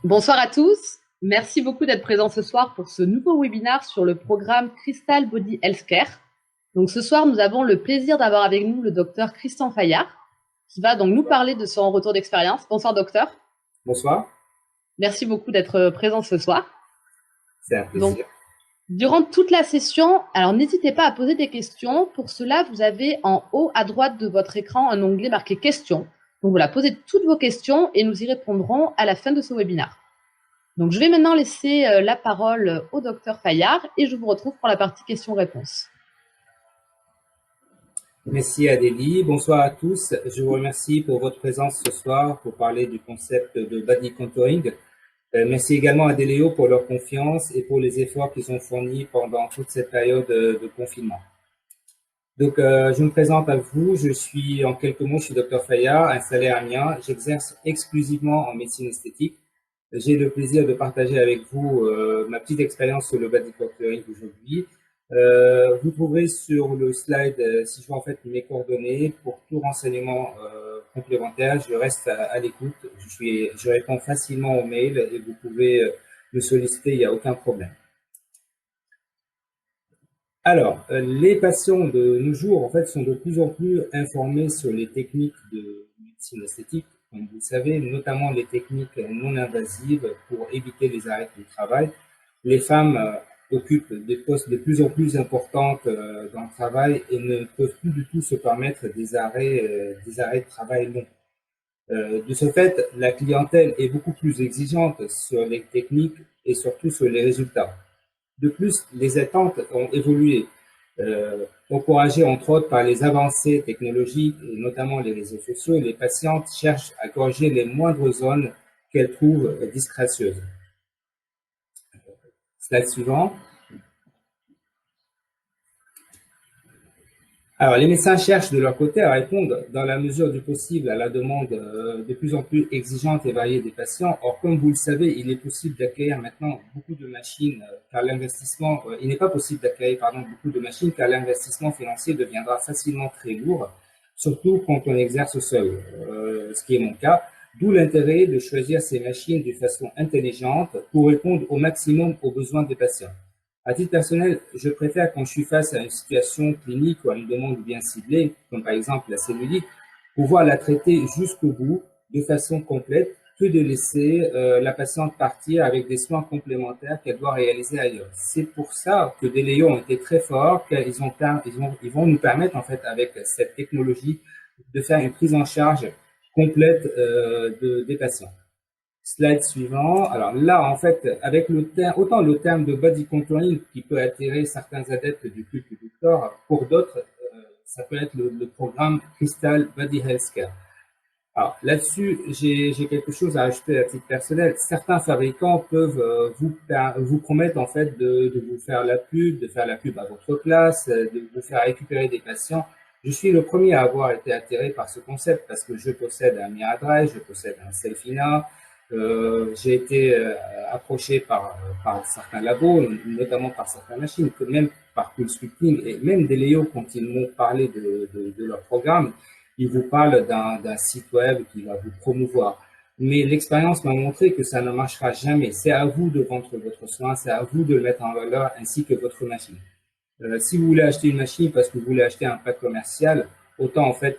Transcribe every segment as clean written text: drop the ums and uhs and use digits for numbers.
Bonsoir à tous. Merci beaucoup d'être présents ce soir pour ce nouveau webinaire sur le programme Crystal Body Healthcare. Donc ce soir, nous avons le plaisir d'avoir avec nous le docteur Christian Fayard qui va donc nous parler de son retour d'expérience. Bonsoir docteur. Bonsoir. Merci beaucoup d'être présent ce soir. C'est un Donc, plaisir. durant toute la session, alors n'hésitez pas à poser des questions. Pour cela, vous avez en haut à droite de votre écran un onglet marqué questions. Donc voilà, posez toutes vos questions et nous y répondrons à la fin de ce webinaire. Donc, je vais maintenant laisser la parole au docteur Fayard et je vous retrouve pour la partie questions-réponses. Merci Adélie. Bonsoir à tous. Je vous remercie pour votre présence ce soir pour parler du concept de body contouring. Merci également à Adéléo pour leur confiance et pour les efforts qu'ils ont fournis pendant toute cette période de confinement. Donc, je me présente à vous. Je suis, en quelques mots, je suis docteur Fayard, installé à Amiens. J'exerce exclusivement en médecine esthétique. J'ai le plaisir de partager avec vous ma petite expérience sur le body contouring aujourd'hui. Vous trouverez sur le slide, si je vois en fait mes coordonnées, pour tout renseignement complémentaire, je reste à l'écoute. Je réponds facilement aux mails et vous pouvez me solliciter, il n'y a aucun problème. Alors, les patients de nos jours, en fait, sont de plus en plus informés sur les techniques de médecine esthétique, comme vous le savez, notamment les techniques non invasives pour éviter les arrêts du travail. Les femmes occupent des postes de plus en plus importants dans le travail et ne peuvent plus du tout se permettre des arrêts de travail longs. De ce fait, la clientèle est beaucoup plus exigeante sur les techniques et surtout sur les résultats. De plus, les attentes ont évolué, encouragées entre autres par les avancées technologiques et notamment les réseaux sociaux. Les patientes cherchent à corriger les moindres zones qu'elles trouvent disgracieuses. Slide suivant. Alors, les médecins cherchent de leur côté à répondre dans la mesure du possible à la demande de plus en plus exigeante et variée des patients. Or, comme vous le savez, il est possible d'acquérir maintenant beaucoup de machines car l'investissement, il n'est pas possible d'acquérir beaucoup de machines car l'investissement financier deviendra facilement très lourd, surtout quand on exerce seul, ce qui est mon cas. D'où l'intérêt de choisir ces machines de façon intelligente pour répondre au maximum aux besoins des patients. À titre personnel, je préfère quand je suis face à une situation clinique ou à une demande bien ciblée, comme par exemple la cellulite, pouvoir la traiter jusqu'au bout de façon complète que de laisser la patiente partir avec des soins complémentaires qu'elle doit réaliser ailleurs. C'est pour ça que Deléo ont été très forts, ils vont nous permettre en fait avec cette technologie de faire une prise en charge complète des patients. Slide suivant. Alors là, en fait, avec le terme, autant le terme de body contouring qui peut attirer certains adeptes du culte du corps, pour d'autres, ça peut être le programme Crystal Body Healthcare. Alors là-dessus, j'ai quelque chose à ajouter à titre personnel. Certains fabricants peuvent vous promettre en fait de vous faire la pub, de faire la pub à votre place, de vous faire récupérer des patients. Je suis le premier à avoir été attiré par ce concept parce que je possède un Miradry, je possède un Selfina. J'ai été approché par certains labos, notamment par certaines machines, même par Cool Sculpting et même des Léo quand ils m'ont parlé de leur programme. Ils vous parlent d'un site web qui va vous promouvoir. Mais l'expérience m'a montré que ça ne marchera jamais. C'est à vous de vendre votre soin, c'est à vous de le mettre en valeur ainsi que votre machine. Si vous voulez acheter une machine parce que vous voulez acheter un pack commercial, autant en fait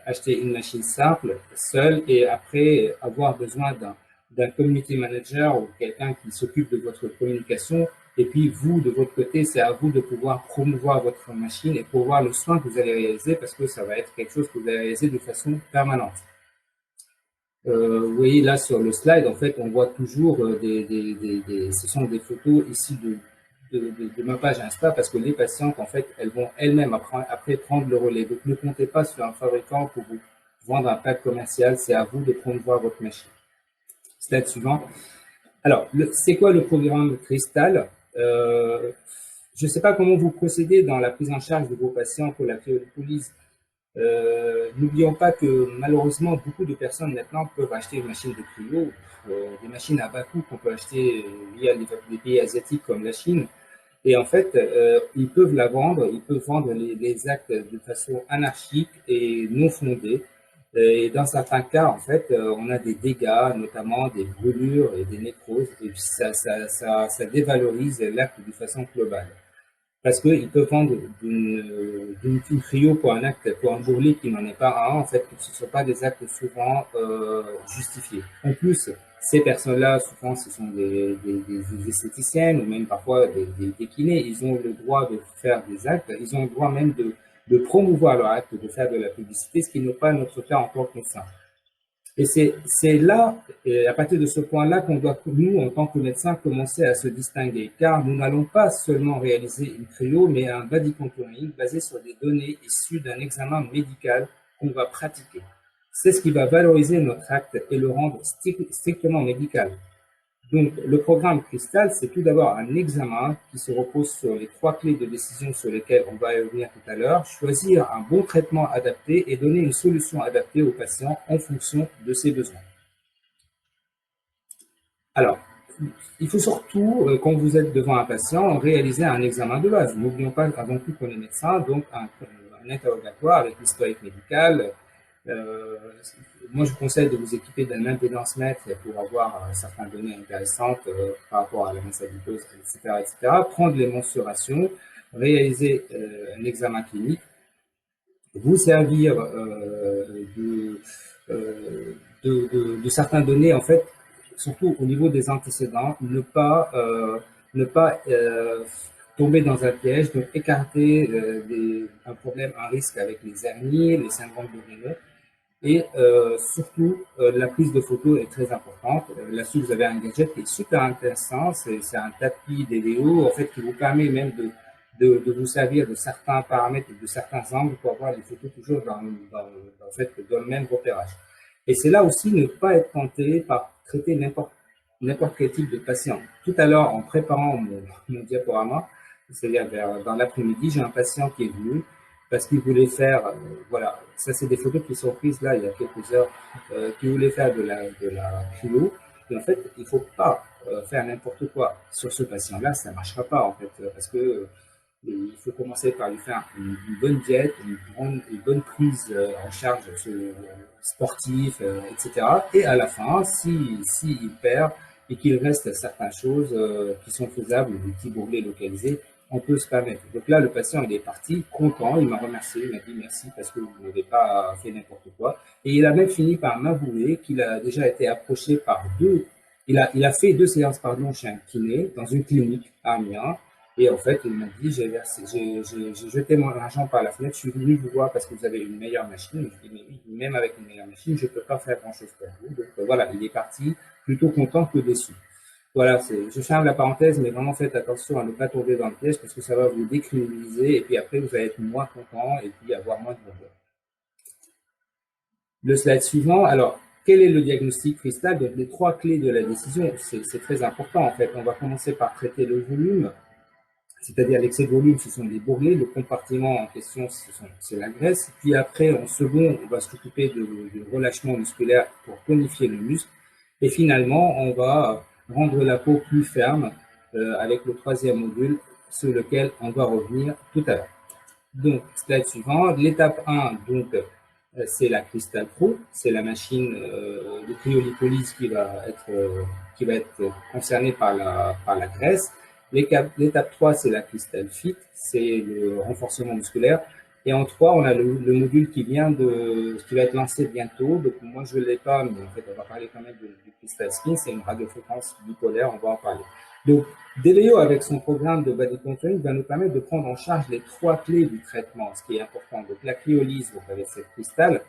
acheter une machine simple, seule, et après avoir besoin d'un community manager ou quelqu'un qui s'occupe de votre communication. Et puis vous, de votre côté, c'est à vous de pouvoir promouvoir votre machine et pouvoir le soin que vous allez réaliser parce que ça va être quelque chose que vous allez réaliser de façon permanente. Vous voyez là sur le slide, en fait, on voit toujours ce sont des photos ici de ma page Insta parce que les patientes, en fait, elles vont elles-mêmes après prendre le relais. Donc, ne comptez pas sur un fabricant pour vous vendre un pack commercial. C'est à vous de promouvoir votre machine. Slide suivant. Alors, c'est quoi le programme Crystal Je ne sais pas comment vous procédez dans la prise en charge de vos patients pour la cryolipolyse. N'oublions pas que malheureusement, beaucoup de personnes maintenant peuvent acheter une machine de cryo, des machines à bas coût qu'on peut acheter via des pays asiatiques comme la Chine. Et en fait, ils peuvent vendre les actes de façon anarchique et non fondée. Et dans certains cas, en fait, on a des dégâts, notamment des brûlures et des nécroses, et puis ça dévalorise l'acte de façon globale. Parce qu'ils peuvent vendre d'une cryo pour un acte, pour un bourrelet qui n'en est pas un, en fait, que ce ne sont pas des actes souvent justifiés. En plus, ces personnes-là, souvent, ce sont des esthéticiennes ou même parfois des kinés. Ils ont le droit de faire des actes, ils ont le droit même de promouvoir leur acte, de faire de la publicité, ce qui n'est pas notre cas en tant que médecin. Et c'est là, et à partir de ce point-là, qu'on doit, nous, en tant que médecins, commencer à se distinguer. Car nous n'allons pas seulement réaliser une cryo, mais un body contouring basé sur des données issues d'un examen médical qu'on va pratiquer. C'est ce qui va valoriser notre acte et le rendre strictement médical. Donc, le programme Cristal, c'est tout d'abord un examen qui se repose sur les 3 clés de décision sur lesquelles on va y revenir tout à l'heure, choisir un bon traitement adapté et donner une solution adaptée au patient en fonction de ses besoins. Alors, il faut surtout, quand vous êtes devant un patient, réaliser un examen de base. N'oublions pas avant tout qu'on est médecin, donc un interrogatoire avec l'historique médical. Moi, je vous conseille de vous équiper d'un impédance-mètre pour avoir certaines données intéressantes par rapport à la masse adipeuse, etc., etc. Prendre les mensurations, réaliser un examen clinique, vous servir de certaines données, en fait, surtout au niveau des antécédents, ne pas tomber dans un piège, donc écarter un problème, un risque avec les hernies, les syndromes de Raynaud. Et surtout, la prise de photos est très importante. Là-dessus, vous avez un gadget qui est super intéressant. C'est un tapis DVO, en fait, qui vous permet même de vous servir de certains paramètres et de certains angles pour avoir les photos toujours en fait, dans le même repérage. Et c'est là aussi ne pas être tenté par traiter n'importe quel type de patient. Tout à l'heure, en préparant mon diaporama, c'est-à-dire dans l'après-midi, j'ai un patient qui est venu parce qu'il voulait faire, voilà, ça c'est des photos qui sont prises là il y a quelques heures, qui voulait faire de la cryo. Et en fait, il faut pas faire n'importe quoi sur ce patient-là, ça marchera pas en fait, parce que il faut commencer par lui faire une bonne diète, une bonne prise en charge sportive, etc. Et à la fin, si il perd et qu'il reste certaines choses qui sont faisables, des petits bourrelets localisés, on peut se permettre. Donc là, le patient, il est parti, content, il m'a remercié, il m'a dit merci parce que vous n'avez pas fait n'importe quoi. Et il a même fini par m'avouer qu'il a déjà été approché par il a fait 2 séances, pardon, chez un kiné, dans une clinique à Amiens. Et en fait, il m'a dit, j'ai jeté mon argent par la fenêtre, je suis venu vous voir parce que vous avez une meilleure machine. Je dis, mais oui, même avec une meilleure machine, je ne peux pas faire grand-chose pour vous. Donc voilà, il est parti plutôt content que déçu. Voilà, je ferme la parenthèse, mais vraiment faites attention à ne pas tomber dans le piège parce que ça va vous décriminaliser et puis après vous allez être moins content et puis avoir moins de bonheur. Le slide suivant, alors, quel est le diagnostic Cristal? Donc les 3 clés de la décision, c'est très important en fait. On va commencer par traiter le volume, c'est-à-dire l'excès de volume, ce sont les bourrelets, le compartiment en question, c'est la graisse. Puis après, en second, on va s'occuper de relâchement musculaire pour tonifier le muscle. Et finalement, on va rendre la peau plus ferme avec le 3e module sur lequel on va revenir tout à l'heure. Donc, slide suivant, l'étape 1, donc, c'est la Cristal Pro, c'est la machine de cryolipolyse qui va être concernée par la graisse. L'étape 3, c'est la Cristal Fit, c'est le renforcement musculaire. Et en 3, on a le module qui va être lancé bientôt. Donc, moi, je ne l'ai pas, mais en fait, on va parler quand même du Cristal Skin. C'est une radiofréquence bipolaire, on va en parler. Donc, DVO, avec son programme de body contouring, va nous permettre de prendre en charge les 3 clés du traitement, ce qui est important. Donc, la cryolyse, donc avec cette cristal.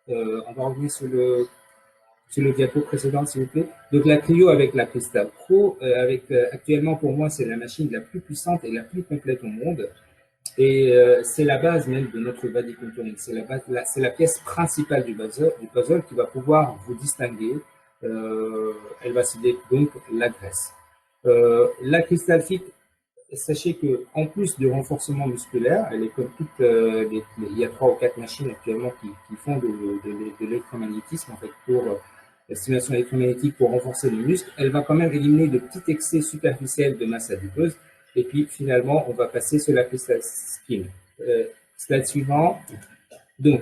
On va revenir sur le diapo précédent, s'il vous plaît. Donc, la cryo avec la Cristal Pro, actuellement, pour moi, c'est la machine la plus puissante et la plus complète au monde. Et c'est la base même de notre body contouring. C'est la pièce principale du puzzle qui va pouvoir vous distinguer. Elle va citer donc la graisse. La Cristal Fit, sachez que en plus du renforcement musculaire, elle est comme toutes il y a 3 ou 4 machines actuellement qui font de l'électromagnétisme en fait pour la stimulation électromagnétique pour renforcer le muscle. Elle va quand même éliminer de petits excès superficiels de masse adipeuse. Et puis finalement, on va passer sur la Cristal Skin. Slide suivant. Donc,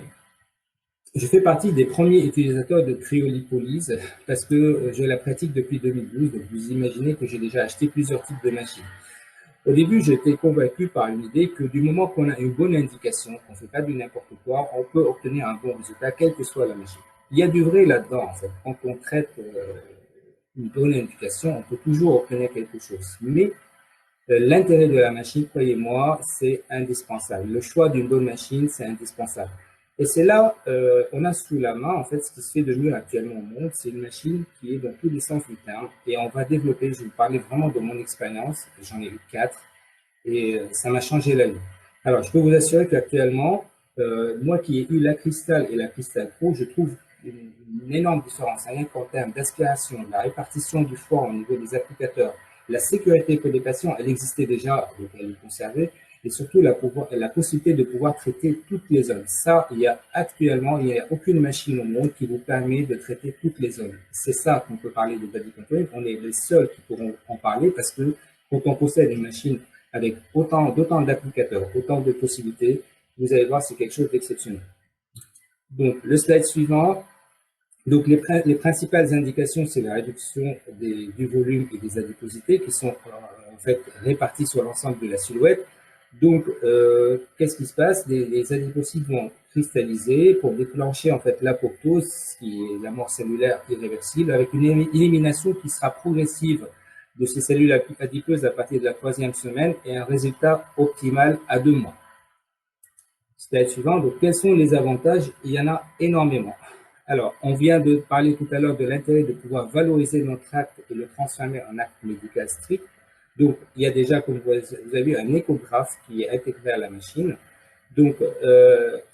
Je fais partie des premiers utilisateurs de cryolipolyse parce que je la pratique depuis 2012. Donc, vous imaginez que j'ai déjà acheté plusieurs types de machines. Au début, j'étais convaincu par une idée que du moment qu'on a une bonne indication, qu'on ne fait pas du n'importe quoi, on peut obtenir un bon résultat, quelle que soit la machine. Il y a du vrai là-dedans, en fait. Quand on traite une bonne indication, on peut toujours obtenir quelque chose. Mais l'intérêt de la machine, croyez-moi, c'est indispensable. Le choix d'une bonne machine, c'est indispensable. Et c'est là, on a sous la main, en fait, ce qui se fait de mieux actuellement au monde, c'est une machine qui est dans tous les sens du terme. Et on va développer, je vais vous parler vraiment de mon expérience, j'en ai eu 4, et ça m'a changé la vie. Alors, je peux vous assurer qu'actuellement, moi qui ai eu la Cristal et la Cristal Pro, je trouve une énorme différence, rien qu'en termes d'aspiration, de la répartition du foie au niveau des applicateurs, la sécurité que des patients, elle existait déjà, donc elle est conservée, et surtout la possibilité de pouvoir traiter toutes les zones. Ça, il n'y a aucune machine au monde qui vous permet de traiter toutes les zones. C'est ça qu'on peut parler de body contouring. On est les seuls qui pourront en parler parce que quand on possède une machine avec d'autant d'applicateurs, autant de possibilités, vous allez voir, c'est quelque chose d'exceptionnel. Donc, le slide suivant. Donc, les principales indications, c'est la réduction du volume et des adiposités qui sont en fait réparties sur l'ensemble de la silhouette. Donc, qu'est-ce qui se passe? Les adipocytes vont cristalliser pour déclencher en fait l'apoptose, qui est la mort cellulaire irréversible, avec une élimination qui sera progressive de ces cellules adipeuses à partir de la 3e semaine et un résultat optimal à 2 mois. Slide suivant. Donc, quels sont les avantages? Il y en a énormément. Alors, on vient de parler tout à l'heure de l'intérêt de pouvoir valoriser notre acte et le transformer en acte médical strict. Donc, il y a déjà, comme vous avez vu, un échographe qui est intégré à la machine. Donc,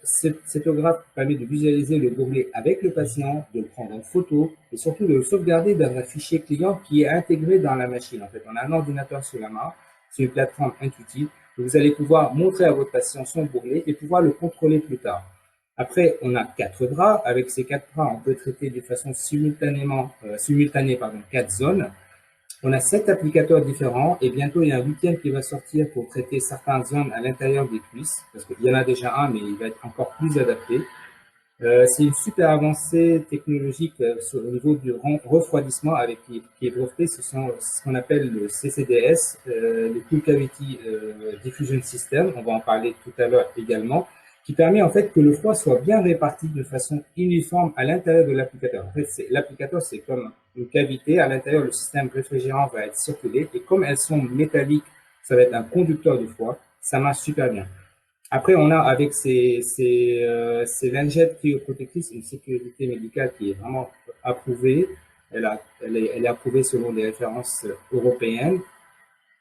cet échographe permet de visualiser le bourrelet avec le patient, de le prendre en photo et surtout de le sauvegarder dans un fichier client qui est intégré dans la machine. En fait, on a un ordinateur sur la main, c'est une plateforme intuitive. Vous allez pouvoir montrer à votre patient son bourrelet et pouvoir le contrôler plus tard. Après, on a 4 bras. Avec ces 4 bras, on peut traiter de façon simultanée 4 zones. On a 7 applicateurs différents et bientôt il y a un 8e qui va sortir pour traiter certaines zones à l'intérieur des cuisses, parce qu'il y en a déjà un, mais il va être encore plus adapté. C'est une super avancée technologique au niveau du refroidissement qui est breveté. Ce sont ce qu'on appelle le CCDS, le Cool Cavity Diffusion System. On va en parler tout à l'heure également, qui permet en fait que le froid soit bien réparti de façon uniforme à l'intérieur de l'applicateur. En fait, l'applicateur, c'est comme une cavité. À l'intérieur, le système réfrigérant va être circulé et comme elles sont métalliques, ça va être un conducteur de froid. Ça marche super bien. Après, on a avec ces lingettes cryoprotectrices une sécurité médicale qui est vraiment approuvée. Elle est approuvée selon des références européennes.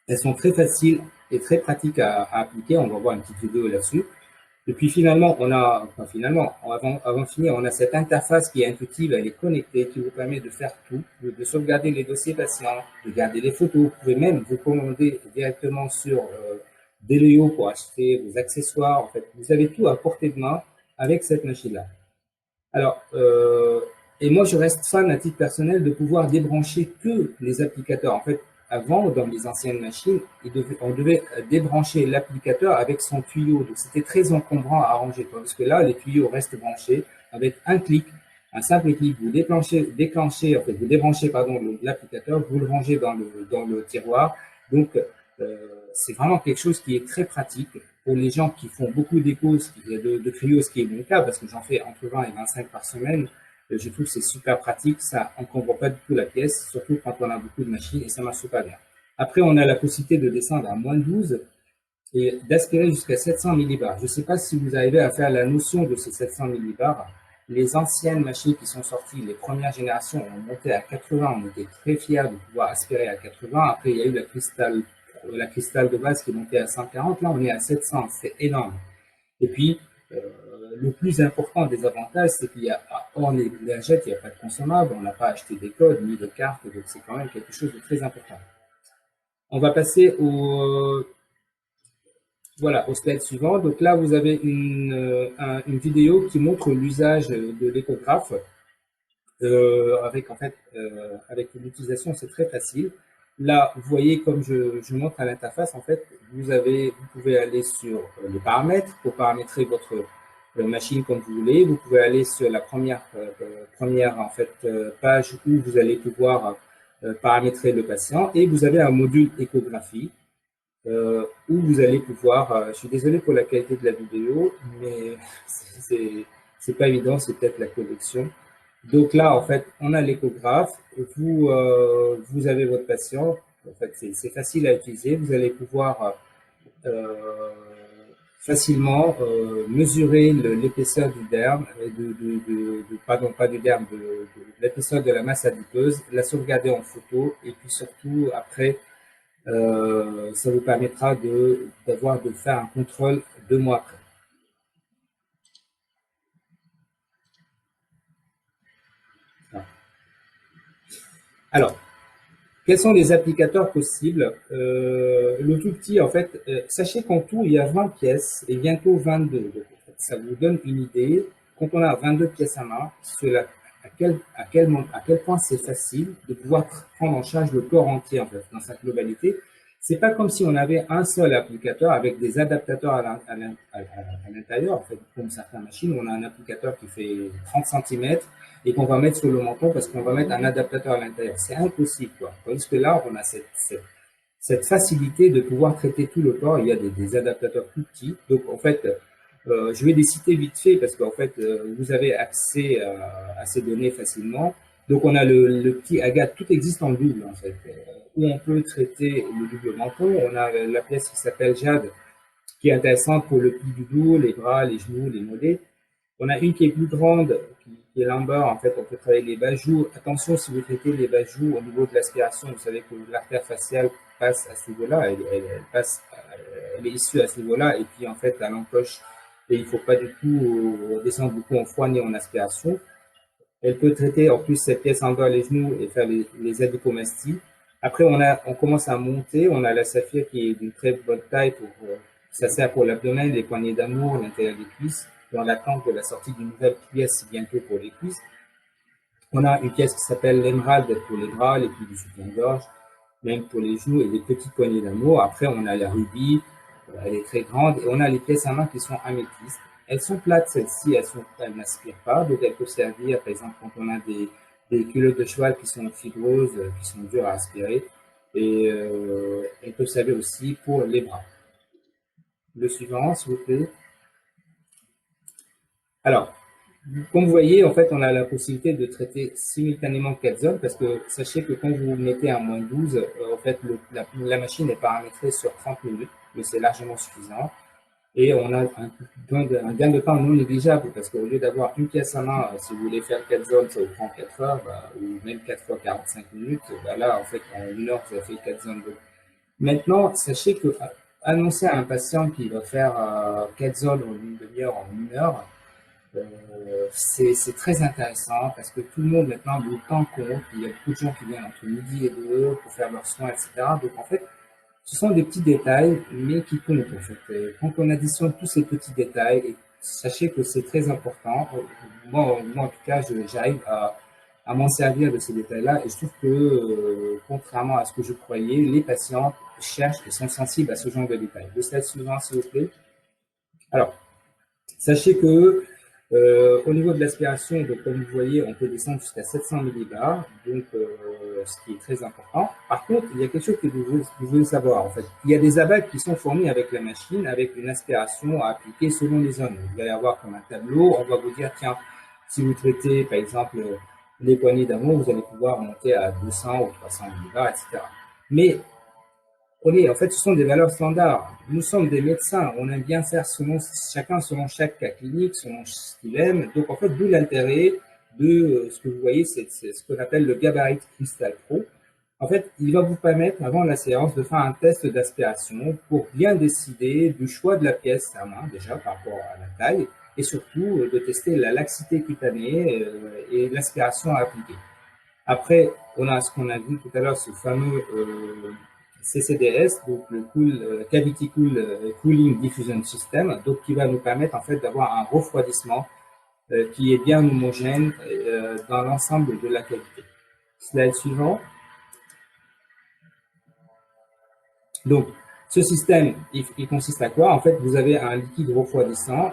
Elles sont très faciles et très pratiques à appliquer. On va voir une petite vidéo là-dessus. Et puis finalement, avant de finir, on a cette interface qui est intuitive, elle est connectée, qui vous permet de faire tout, de sauvegarder les dossiers patients, de garder les photos. Vous pouvez même vous commander directement sur Deleo pour acheter vos accessoires. En fait, vous avez tout à portée de main avec cette machine-là. Alors, et moi, je reste fan à titre personnel de pouvoir débrancher que les applicateurs. En fait, avant, dans les anciennes machines, on devait débrancher l'applicateur avec son tuyau. Donc, c'était très encombrant à arranger. Parce que là, les tuyaux restent branchés avec un clic, un simple clic. Vous débranchez l'applicateur, vous le rangez dans le tiroir. Donc, c'est vraiment quelque chose qui est très pratique pour les gens qui font beaucoup d'échos, de cryo, ce qui est mon cas, parce que j'en fais entre 20 et 25 par semaine. Je trouve que c'est super pratique, ça encombre pas du tout la pièce, surtout quand on a beaucoup de machines et ça marche super bien. Après, on a la possibilité de descendre à moins 12 et d'aspirer jusqu'à 700 millibars. Je ne sais pas si vous arrivez à faire la notion de ces 700 millibars. Les anciennes machines qui sont sorties, les premières générations, ont monté à 80. On était très fiers de pouvoir aspirer à 80. Après, il y a eu la cristal de base qui est montée à 140. Là, on est à 700. C'est énorme. Et puis, le plus important des avantages, c'est qu'il y a, hors les lingettes, il n'y a pas de consommable, on n'a pas acheté des codes ni de cartes, donc c'est quand même quelque chose de très important. On va passer au slide suivant. Donc là, vous avez une vidéo qui montre l'usage de l'échographe. Avec l'utilisation, c'est très facile. Là, vous voyez, comme je montre à l'interface, en fait, vous pouvez aller sur les paramètres pour paramétrer votre machine comme vous voulez. Vous pouvez aller sur la première en fait, page où vous allez pouvoir paramétrer le patient et vous avez un module échographie où vous allez pouvoir, je suis désolé pour la qualité de la vidéo, mais c'est pas évident, c'est peut-être la connexion. Donc là, en fait, on a l'échographe, vous avez votre patient, en fait, c'est facile à utiliser, vous allez pouvoir euh, facilement mesurer l'épaisseur du derme, pardon, pas du derme, de l'épaisseur de la masse adipeuse, la sauvegarder en photo, et puis surtout, après, ça vous permettra de faire un contrôle 2 mois après. Alors, quels sont les applicateurs possibles? Le tout petit, en fait, sachez qu'en tout, il y a 20 pièces et bientôt 22. Donc, en fait, ça vous donne une idée. Quand on a 22 pièces à main, à quel point c'est facile de pouvoir prendre en charge le corps entier, en fait, dans sa globalité. C'est pas comme si on avait un seul applicateur avec des adaptateurs à l'intérieur. En fait, comme certaines machines, on a un applicateur qui fait 30 cm et qu'on va mettre sur le menton parce qu'on va mettre un adaptateur à l'intérieur. C'est impossible, quoi. Tandis que là, on a cette facilité de pouvoir traiter tout le corps. Il y a des adaptateurs plus petits. Donc, en fait, je vais les citer vite fait parce qu'en fait, vous avez accès à ces données facilement. Donc, on a le petit Agathe. Tout existe en double, en fait, où on peut traiter le double menton. On a la pièce qui s'appelle Jade, qui est intéressante pour le pli du dos, les bras, les genoux, les mollets. On a une qui est plus grande, qui est lumbar. En fait, on peut travailler les bas-joues. Attention, si vous traitez les bas-joues au niveau de l'aspiration, vous savez que l'artère faciale passe à ce niveau-là. Elle est issue à ce niveau-là. Et puis, en fait, à l'encoche, et il ne faut pas du tout descendre beaucoup en froid ni en aspiration. Elle peut traiter en plus cette pièce envers les genoux et faire les adipomasties. Après, on commence à monter. On a la saphir qui est d'une très bonne taille ça sert pour l'abdomen, les poignées d'amour, l'intérieur des cuisses, dans l'attente de la sortie d'une nouvelle pièce bientôt pour les cuisses. On a une pièce qui s'appelle l'émeraude pour les bras, les plis du soutien-gorge, même pour les genoux et les petites poignées d'amour. Après, on a la rubis, elle est très grande, et on a les pièces à main qui sont améthystes. Elles sont plates, celles-ci, elles n'aspirent pas, donc elles peuvent servir, par exemple, quand on a des culottes de cheval qui sont fibreuses, qui sont dures à aspirer, et elles peuvent servir aussi pour les bras. Le suivant, s'il vous plaît. Alors, comme vous voyez, en fait, on a la possibilité de traiter simultanément 4 zones parce que sachez que quand vous mettez un -12, en fait, la machine est paramétrée sur 30 minutes, mais c'est largement suffisant. Et on a un gain de temps non négligeable parce qu'au lieu d'avoir une pièce à main, si vous voulez faire 4 zones, ça vous prend 4 heures, ou même 4 fois 45 minutes, là, en fait, en 1 heure, vous avez fait 4 zones. Maintenant, sachez que annoncer à un patient qu'il va faire 4 zones en une demi-heure, en 1 heure, c'est très intéressant parce que tout le monde maintenant, le temps compte. Il y a beaucoup de gens qui viennent entre midi et 2 pour faire leurs soins, etc. Donc en fait, ce sont des petits détails, mais qui comptent en fait. Et quand on additionne tous ces petits détails, et sachez que c'est très important. Moi, en tout cas, j'arrive à m'en servir de ces détails-là et je trouve que, contrairement à ce que je croyais, les patients cherchent et sont sensibles à ce genre de détails. Le slide suivant, s'il vous plaît. Alors, sachez que au niveau de l'aspiration, donc comme vous voyez, on peut descendre jusqu'à 700 millibars, donc ce qui est très important. Par contre, il y a quelque chose que vous devez savoir. En fait, il y a des abacs qui sont fournis avec la machine, avec une aspiration à appliquer selon les zones. Vous allez avoir comme un tableau. On va vous dire, tiens, si vous traitez, par exemple, les poignées d'amour, vous allez pouvoir monter à 200 ou 300 millibars, etc. Mais en fait, ce sont des valeurs standards. Nous sommes des médecins. On aime bien faire chacun selon chaque cas clinique, selon ce qu'il aime. Donc, en fait, d'où l'intérêt de ce que vous voyez, c'est ce qu'on appelle le Gabarit Crystal Pro. En fait, il va vous permettre, avant la séance, de faire un test d'aspiration pour bien décider du choix de la pièce à main, déjà, par rapport à la taille, et surtout de tester la laxité cutanée et l'aspiration à appliquer. Après, on a ce qu'on a vu tout à l'heure, ce fameux CCDS, donc le Cavity Cooling Diffusion System, donc qui va nous permettre en fait d'avoir un refroidissement qui est bien homogène dans l'ensemble de la cavité. Slide suivant. Donc, Ce système, il consiste à quoi? En fait, vous avez un liquide refroidissant.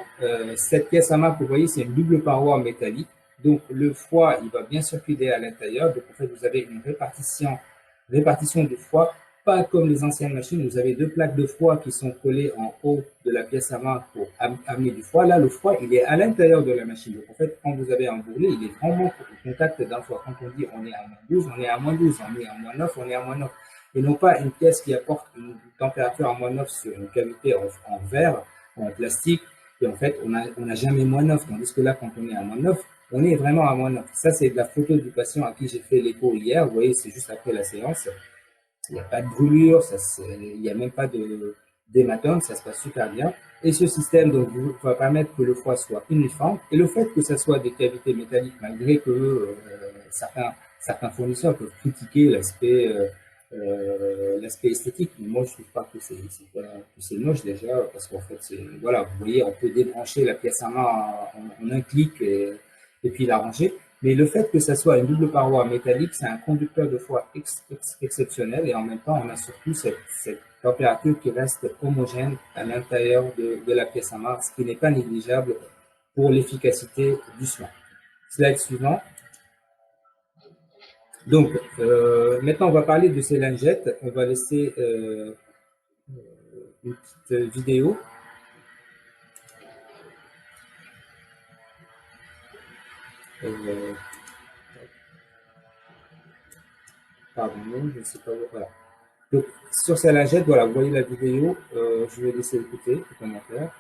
Cette pièce à marque, vous voyez, c'est une double paroi métallique. Donc, le froid, il va bien circuler à l'intérieur. Donc, en fait, vous avez une répartition du froid, pas comme les anciennes machines. Vous avez deux plaques de froid qui sont collées en haut de la pièce à marque pour amener du froid. Là, le froid, il est à l'intérieur de la machine. Donc, en fait, quand vous avez un bourrelet, il est vraiment au contact d'un froid. Quand on dit on est à -12, on est à -12. On est à -9, on est à -9 et non pas une pièce qui apporte une température à -9 sur une cavité en verre ou en plastique, et en fait, on n'a jamais -9, tandis que là, quand on est à -9, on est vraiment à -9. Ça, c'est de la photo du patient à qui j'ai fait l'écho hier. Vous voyez, c'est juste après la séance. Il n'y a pas de brûlure, il n'y a même pas d'hématome, ça se passe super bien. Et ce système donc, va permettre que le froid soit uniforme. Et le fait que ça soit des cavités métalliques, malgré que certains fournisseurs peuvent critiquer l'aspect esthétique, mais moi je trouve pas que c'est moche déjà, parce qu'en fait, voilà, vous voyez, on peut débrancher la pièce à main en un clic et puis la ranger. Mais le fait que ça soit une double paroi métallique, c'est un conducteur de froid exceptionnel, et en même temps, on a surtout cette température qui reste homogène à l'intérieur de la pièce à main, ce qui n'est pas négligeable pour l'efficacité du soin. Slide suivant. Donc, maintenant, on va parler de ces lingettes. On va laisser une petite vidéo. Pardon, je ne sais pas. Voilà. Donc, sur ces lingettes, voilà, vous voyez la vidéo. Je vais laisser écouter les commentaires.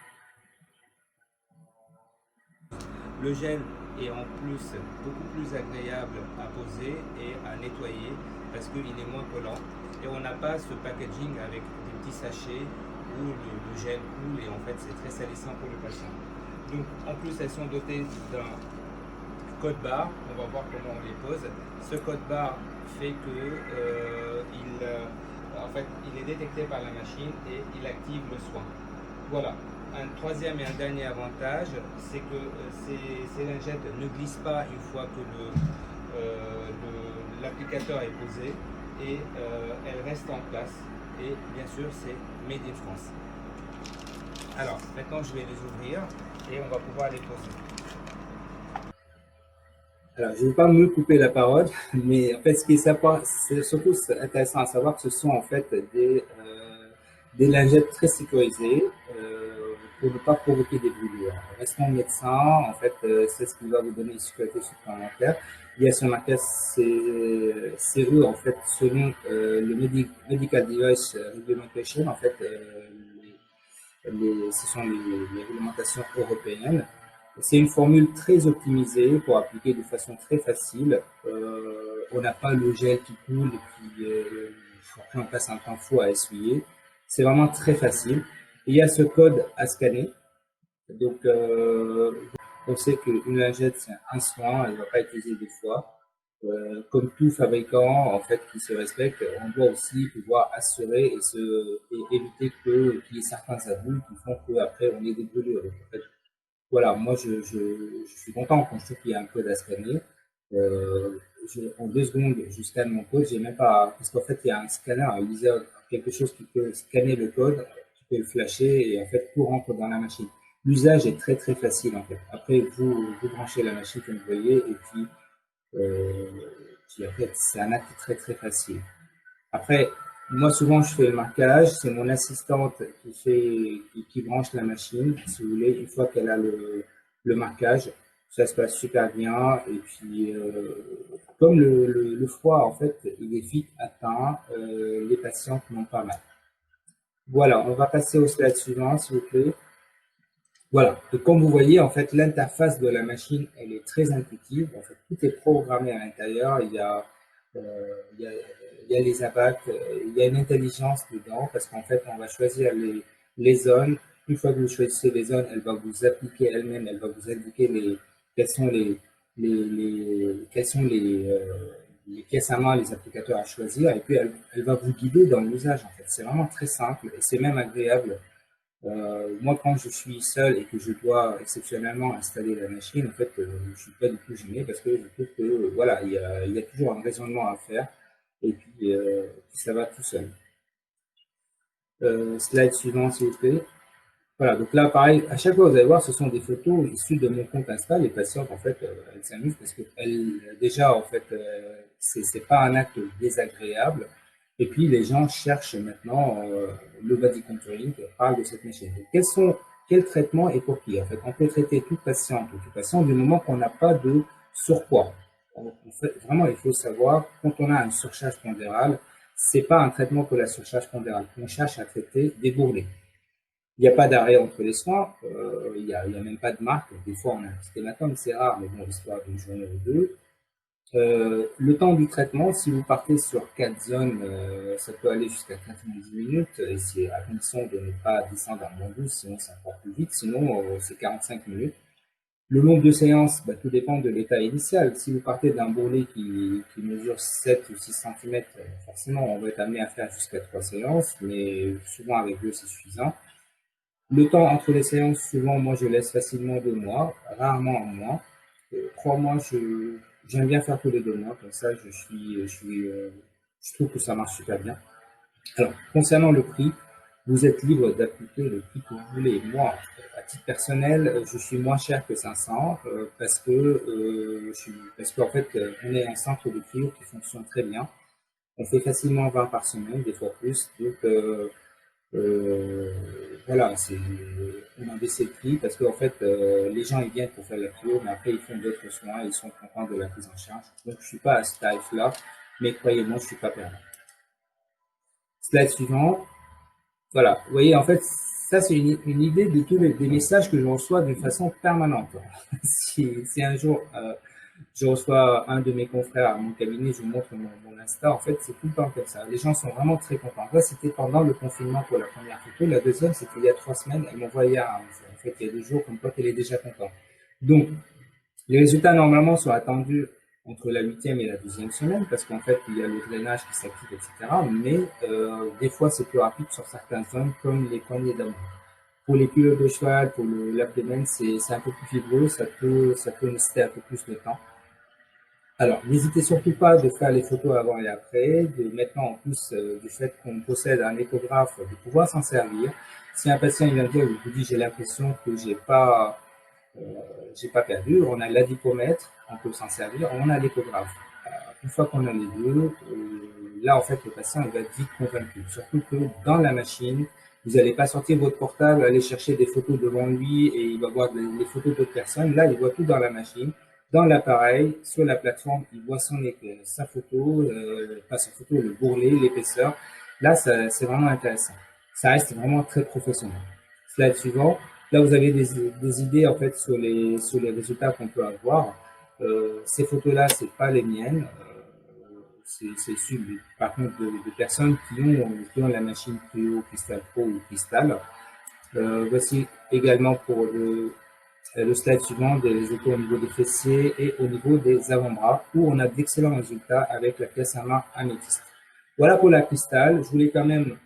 Le gel est en plus beaucoup plus agréable à poser et à nettoyer parce qu'il est moins collant, et on n'a pas ce packaging avec des petits sachets où le gel coule, et en fait c'est très salissant pour le patient. Donc en plus elles sont dotées d'un code barre. On va voir comment on les pose. Ce code barre fait que en fait, il est détecté par la machine et il active le soin. Voilà. Un troisième et un dernier avantage, c'est que ces lingettes ne glissent pas une fois que l'applicateur est posé, et elles restent en place. Et bien sûr, c'est made in France. Alors, maintenant, je vais les ouvrir et on va pouvoir les poser. Alors, je ne vais pas me couper la parole, mais en fait, ce qui est sympa, c'est surtout intéressant à savoir que ce sont en fait des lingettes très sécurisées pour ne pas provoquer des brûlures. Restons médecin, en fait, c'est ce qui va vous donner une sécurité supplémentaire. Il y a sur marqué serrure, en fait, selon le Medical Device Regulation, en fait, ce sont les réglementations européennes. C'est une formule très optimisée pour appliquer de façon très facile. On n'a pas le gel qui coule et puis après on passe un temps fou à essuyer. C'est vraiment très facile. Et il y a ce code à scanner. Donc on sait qu'une lingette c'est un soin, elle ne va pas être utilisée deux fois. Comme tout fabricant en fait qui se respecte, on doit aussi pouvoir assurer et éviter qu'il y ait certains abus qui font qu'après on ait des brûlures. Donc, en fait, voilà, moi je suis content quand je trouve qu'il y a un code à scanner. Euh, en 2 secondes, je scanne mon code, j'ai même pas, parce qu'en fait il y a un scanner, un laser, quelque chose qui peut scanner le code, qui peut le flasher, et en fait tout rentre dans la machine. L'usage est très très facile en fait. Après vous branchez la machine comme vous voyez, et euh, puis après c'est un acte très très facile. Après, moi souvent je fais le marquage, c'est mon assistante qui branche la machine, si vous voulez, une fois qu'elle a le marquage, ça se passe super bien. Et puis comme le froid en fait, il est vite atteint, les patients n'ont pas mal. Voilà, on va passer au slide suivant, s'il vous plaît. Voilà, donc comme vous voyez, en fait, l'interface de la machine, elle est très intuitive. En fait, tout est programmé à l'intérieur. Il y a, il y a les abacs, il y a une intelligence dedans, parce qu'en fait, on va choisir les zones. Une fois que vous choisissez les zones, elle va vous appliquer elle-même, elle va vous indiquer quels sont quels sont les pièces à main, les applicateurs à choisir, et puis elle va vous guider dans l'usage. En fait, c'est vraiment très simple et c'est même agréable. Moi, quand je suis seul et que je dois exceptionnellement installer la machine, en fait, je suis pas du tout gêné, parce que je trouve que voilà, il y a toujours un raisonnement à faire, et puis ça va tout seul. Slide suivant, s'il vous plaît. Voilà, donc là, pareil, à chaque fois, vous allez voir, ce sont des photos issues de mon compte Insta. Les patientes, en fait, elles s'amusent parce que déjà, en fait, c'est pas un acte désagréable. Et puis, les gens cherchent maintenant le body contouring, parlent de cette machine. Donc, quels traitements et pour qui? En fait, on peut traiter toute patiente ou tout patient du moment qu'on n'a pas de surpoids. En fait, vraiment, il faut savoir, quand on a une surcharge pondérale, c'est pas un traitement pour la surcharge pondérale. On cherche à traiter des bourrelets. Il n'y a pas d'arrêt entre les soins, il y a même pas de marque. Des fois, on a un petit hématome, c'est rare, mais bon, l'histoire d'une journée ou deux. Le temps du traitement, si vous partez sur 4 zones, ça peut aller jusqu'à 90 minutes, et c'est à condition de ne pas descendre à moins 12, sinon c'est encore plus vite, sinon c'est 45 minutes. Le nombre de séances, bah, tout dépend de l'état initial. Si vous partez d'un bourrelet qui mesure 7 ou 6 cm, forcément, on va être amené à faire jusqu'à 3 séances, mais souvent avec 2, c'est suffisant. Le temps entre les séances, souvent, moi, je laisse facilement 2 mois, rarement un mois. 3 mois, j'aime bien faire tous les 2 mois, comme ça, je trouve que ça marche super bien. Alors, concernant le prix, vous êtes libre d'appliquer le prix que vous voulez. Moi, à titre personnel, je suis moins cher que 500 parce qu'en fait, on est un centre de cryo qui fonctionne très bien. On fait facilement 20 par semaine, des fois plus. Donc, euh, voilà, on a baissé le prix parce qu'en fait, les gens ils viennent pour faire la cure, mais après ils font d'autres soins, ils sont contents de la prise en charge. Donc je suis pas à ce tarif-là, mais croyez-moi, je suis pas perdant. Slide suivant. Voilà, vous voyez, en fait, ça c'est une idée de tous des messages que je reçois d'une façon permanente. Si un jour je reçois un de mes confrères à mon cabinet, je vous montre mon Insta, en fait, c'est tout le temps comme ça. Les gens sont vraiment très contents. Là, c'était pendant le confinement pour la première photo. La deuxième, c'était il y a 3 semaines. Elle m'envoyait en fait, il y a 2 jours, comme quoi qu'elle est déjà contente. Donc, les résultats, normalement, sont attendus entre la 8e et la 12e semaine, parce qu'en fait, il y a le drainage qui s'active, etc. Mais des fois, c'est plus rapide sur certaines zones, comme les poignées d'amour. Pour les culottes de cheval, pour l'abdomen, c'est un peu plus fibreux, ça peut nécessiter un peu plus de temps. Alors, n'hésitez surtout pas de faire les photos avant et après, de maintenant en plus du fait qu'on possède un échographe, de pouvoir s'en servir. Si un patient il vient dire, il vous dit j'ai l'impression que j'ai pas perdu, on a l'adipomètre, on peut s'en servir, on a l'échographe. Une fois qu'on a les deux, là en fait le patient il va être vite convaincu. Surtout que dans la machine, vous n'allez pas sortir votre portable, aller chercher des photos devant lui et il va voir les photos d'autres personnes. Là, il voit tout dans la machine, dans l'appareil, sur la plateforme, il voit sa photo, pas sa photo, le bourrelet, l'épaisseur. Là, c'est vraiment intéressant. Ça reste vraiment très professionnel. Slide suivant. Là, vous avez des idées en fait sur les résultats qu'on peut avoir. Ces photos-là, c'est pas les miennes. C'est issu par contre de personnes qui ont la machine Cryo, Crystal Pro ou Crystal. Voici également pour le slide suivant des résultats au niveau des fessiers et au niveau des avant-bras où on a d'excellents résultats avec la pièce à main améthyste. Voilà pour la Crystal. Je voulais quand même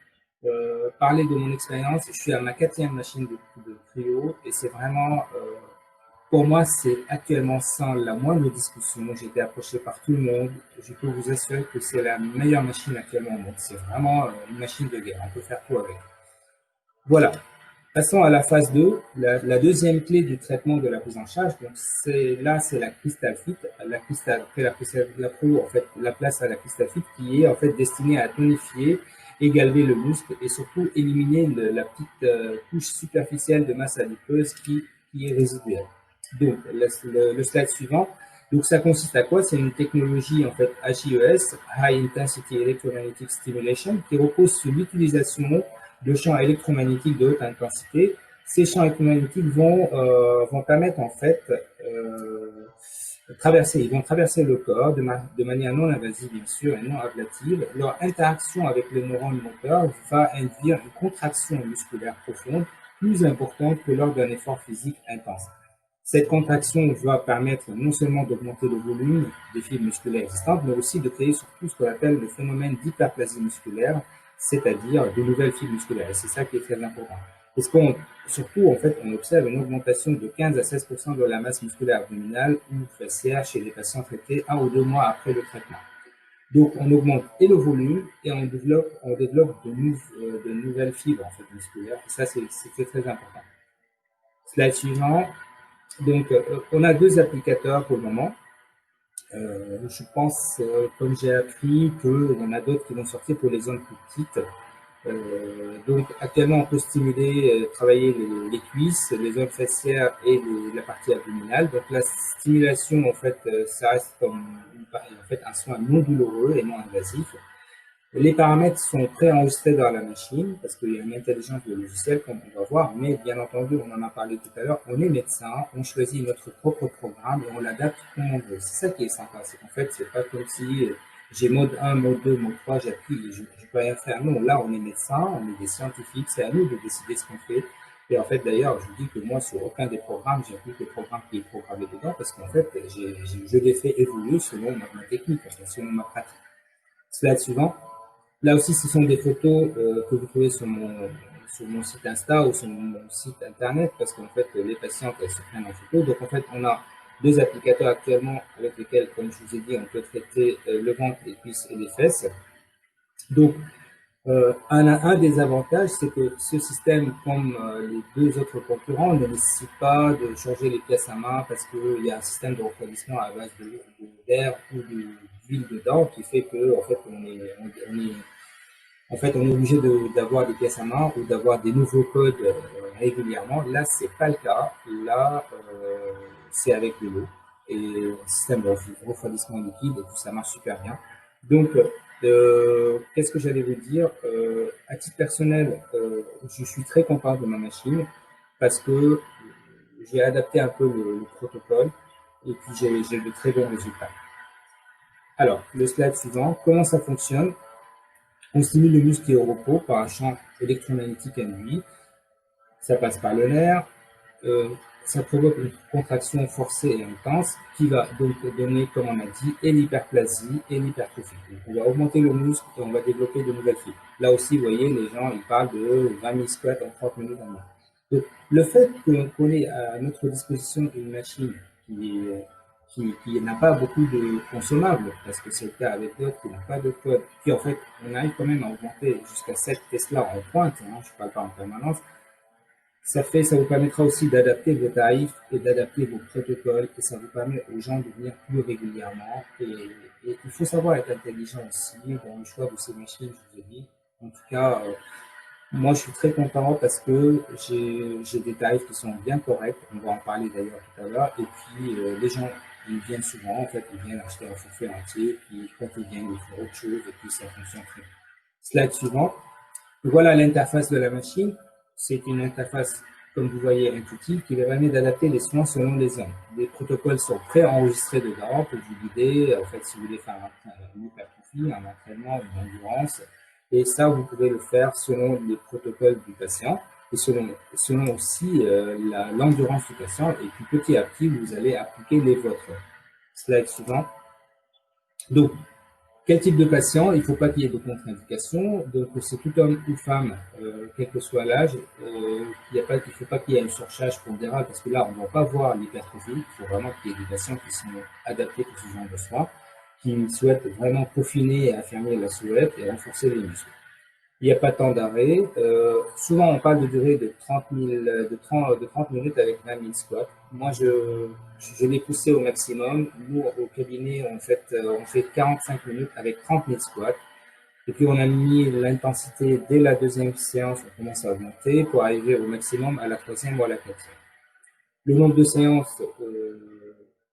parler de mon expérience. Je suis à ma 4e machine de cryo et c'est vraiment, pour moi, c'est actuellement sans la moindre discussion. J'ai été approché par tout le monde. Je peux vous assurer que c'est la meilleure machine actuellement au monde. C'est vraiment une machine de guerre. On peut faire tout avec. Voilà. Passons à la phase 2, la deuxième clé du traitement de la prise en charge. Donc c'est la Crystal Fit, après la Crystal la Pro, en fait, la place à la Crystal Fit qui est en fait destinée à tonifier, égaler le muscle et surtout éliminer la petite couche superficielle de masse adipeuse qui est résiduelle. Donc le slide suivant. Donc ça consiste à quoi? C'est une technologie en fait HIES, High Intensity Electromagnetic Stimulation, qui repose sur l'utilisation de champs électromagnétiques de haute intensité. Ces champs électromagnétiques vont permettre en fait ils vont traverser le corps de manière non invasive bien sûr et non ablative. Leur interaction avec les neurones moteurs va induire une contraction musculaire profonde plus importante que lors d'un effort physique intense. Cette contraction va permettre non seulement d'augmenter le volume des fibres musculaires existantes, mais aussi de créer surtout ce qu'on appelle le phénomène d'hyperplasie musculaire, c'est-à-dire de nouvelles fibres musculaires. Et c'est ça qui est très important. Parce surtout, en fait, on observe une augmentation de 15 à 16% de la masse musculaire abdominale ou facière chez les patients traités 1 ou 2 mois après le traitement. Donc, on augmente et le volume et on développe de nouvelles fibres en fait, musculaires. Et ça, c'est très important. Slide suivant. Donc, on a deux applicateurs pour le moment. Je pense, comme j'ai appris, qu'il y en a d'autres qui vont sortir pour les zones plus petites. Donc actuellement, on peut stimuler, travailler les cuisses, les zones fessières et la partie abdominale. Donc la stimulation, en fait, ça reste comme en fait un soin non douloureux et non invasif. Les paramètres sont préenregistrés dans la machine parce qu'il y a une intelligence de logiciel comme on va voir, mais bien entendu, on en a parlé tout à l'heure, on est médecin, on choisit notre propre programme et on l'adapte comme on veut. C'est ça qui est sympa, c'est qu'en fait, c'est pas comme si j'ai mode 1, mode 2, mode 3, j'appuie et je peux rien faire. Non, là, on est médecin, on est des scientifiques, c'est à nous de décider ce qu'on fait. Et en fait, d'ailleurs, je vous dis que moi, sur aucun des programmes, j'applique le programme qui est programmé dedans parce qu'en fait, je les fais évoluer selon ma technique, selon ma pratique. Slide suivant. Là aussi, ce sont des photos que vous trouvez sur mon site Insta ou sur mon site Internet parce qu'en fait, les patientes, elles se prennent en photo. Donc, en fait, on a deux applicateurs actuellement avec lesquels, comme je vous ai dit, on peut traiter le ventre, les cuisses et les fesses. Donc, un des avantages, c'est que ce système, comme les deux autres concurrents, ne nécessite pas de changer les pièces à main parce qu'il y a un système de refroidissement à base d'air ou d'huile dedans qui fait que, en fait, on est obligé d'avoir des pièces à main ou d'avoir des nouveaux codes régulièrement. Là, c'est pas le cas. Là, c'est avec de l'eau et un système de refroidissement liquide et tout ça marche super bien. Donc, qu'est-ce que j'allais vous dire? À titre personnel, je suis très content de ma machine parce que j'ai adapté un peu le protocole et puis j'ai de très bons résultats. Alors, le slide suivant, comment ça fonctionne? On stimule le muscle qui est au repos par un champ électromagnétique induit. Ça passe par le nerf. Ça provoque une contraction forcée et intense qui va donc donner, comme on a dit, et l'hyperplasie et l'hypertrophie. On va augmenter le muscle et on va développer de nouvelles fibres. Là aussi, vous voyez, les gens ils parlent de 20 000 squats en 30 minutes en moins. Donc, le fait qu'on ait à notre disposition une machine qui n'a pas beaucoup de consommables, parce que c'est le cas avec d'autres qui n'ont pas de code, puis en fait, on arrive quand même à augmenter jusqu'à 7 Tesla en pointe, hein, je ne parle pas en permanence, ça vous permettra aussi d'adapter vos tarifs et d'adapter vos protocoles et ça vous permet aux gens de venir plus régulièrement. Et il faut savoir être intelligent aussi dans le choix de ces machines, je vous ai dit. En tout cas, moi, je suis très content parce que j'ai des tarifs qui sont bien corrects. On va en parler d'ailleurs tout à l'heure. Et puis, les gens, ils viennent souvent. En fait, ils viennent acheter un forfait entier. Puis, quand ils viennent, ils font autre chose. Et puis, ça fonctionne très bien. Slide suivant. Voilà l'interface de la machine. C'est une interface, comme vous voyez, intuitive qui va permettre d'adapter les soins selon les hommes. Les protocoles sont pré-enregistrés dedans pour vous guider. En fait, si vous voulez faire une hypertrophie, un entraînement, une endurance, et ça, vous pouvez le faire selon les protocoles du patient et selon aussi l'endurance du patient. Et puis petit à petit, vous allez appliquer les vôtres. Slide suivant. Donc, quel type de patient? Il ne faut pas qu'il y ait de contre-indications. Donc, c'est tout homme ou femme, quel que soit l'âge. Il ne faut pas qu'il y ait une surcharge pondérale parce que là, on ne va pas voir l'hypertrophie. Il faut vraiment qu'il y ait des patients qui sont adaptés pour ce genre de soins, qui souhaitent vraiment peaufiner et affirmer la silhouette et renforcer les muscles. Il n'y a pas tant d'arrêt. Souvent, on parle de durée de 30 minutes avec 20 000 squats. Moi, je l'ai poussé au maximum. Nous, au cabinet, on fait 45 minutes avec 30 000 squats. Et puis, on a mis l'intensité dès la deuxième séance, on commence à augmenter pour arriver au maximum à la troisième ou à la quatrième. Le nombre de séances,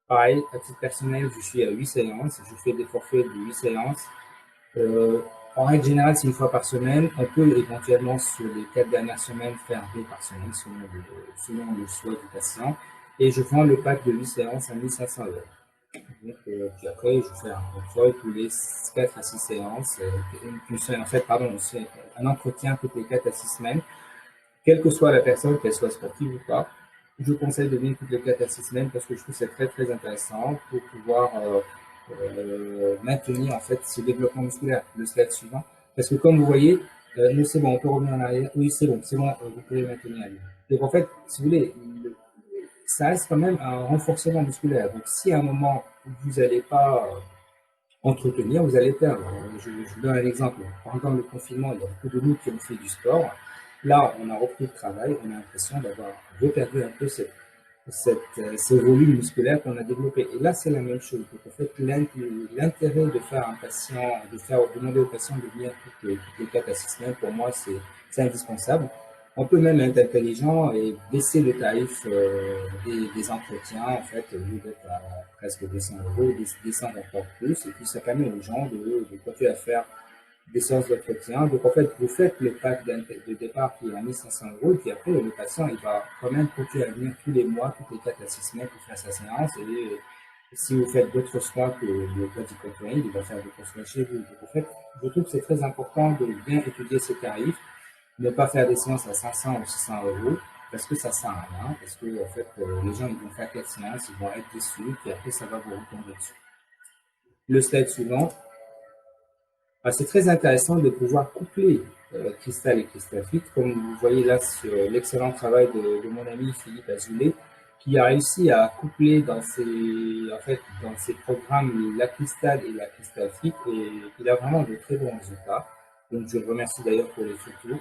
pareil, à titre personnel, je suis à 8 séances. Je fais des forfaits de 8 séances. En règle générale, c'est une fois par semaine. On peut éventuellement, sur les 4 dernières semaines, faire 2 par semaine selon le souhait du patient. Et je vends le pack de 8 séances à 1500 €. Donc, puis après, je fais un contrôle tous les 4 à 6 séances. C'est un entretien toutes les 4 à 6 semaines. Quelle que soit la personne, qu'elle soit sportive ou pas, je conseille de venir toutes les 4 à 6 semaines parce que je trouve que c'est très très intéressant pour pouvoir maintenir en fait ce développement musculaire. Le slide suivant. Parce que comme vous voyez, nous c'est bon, on peut revenir en arrière. Oui, c'est bon, vous pouvez maintenir. Donc en fait, si vous voulez, ça reste quand même un renforcement musculaire. Donc si à un moment vous n'allez pas entretenir, vous allez perdre. Je vous donne un exemple. Pendant le confinement, il y a beaucoup de nous qui ont fait du sport. Là, on a repris le travail, on a l'impression d'avoir reperdu un peu ce volume musculaire qu'on a développé. Et là, c'est la même chose. Donc, en fait, l'intérêt de faire un patient, demander au patient de venir toutes les 4 à 6 semaines, pour moi, c'est indispensable. On peut même être intelligent et baisser le tarif des entretiens, en fait, au lieu d'être à presque 200 €, descendre encore plus. Et puis, ça permet aux gens de continuer à faire des séances d'entretien. Donc, en fait, vous faites le pack de départ qui est à 1 500 €, et puis après, le patient, il va quand même continuer à venir tous les mois, toutes les 4 à 6 semaines pour faire sa séance. Et si vous faites d'autres soins que le body contouring, il va faire d'autres soins chez vous. Donc, en fait, je trouve que c'est très important de bien étudier ces tarifs, ne pas faire des séances à 500 ou 600 € parce que ça sert à rien, parce que, en fait, les gens, ils vont faire 4 séances, ils vont être déçus, puis après, ça va vous retomber dessus. Le slide suivant. C'est très intéressant de pouvoir coupler Crystal et Crystal Fit, comme vous voyez là sur l'excellent travail de mon ami Philippe Azoulay, qui a réussi à coupler dans ses programmes la Crystal et la Crystal Fit, et il a vraiment de très bons résultats. Donc je le remercie d'ailleurs pour les photos.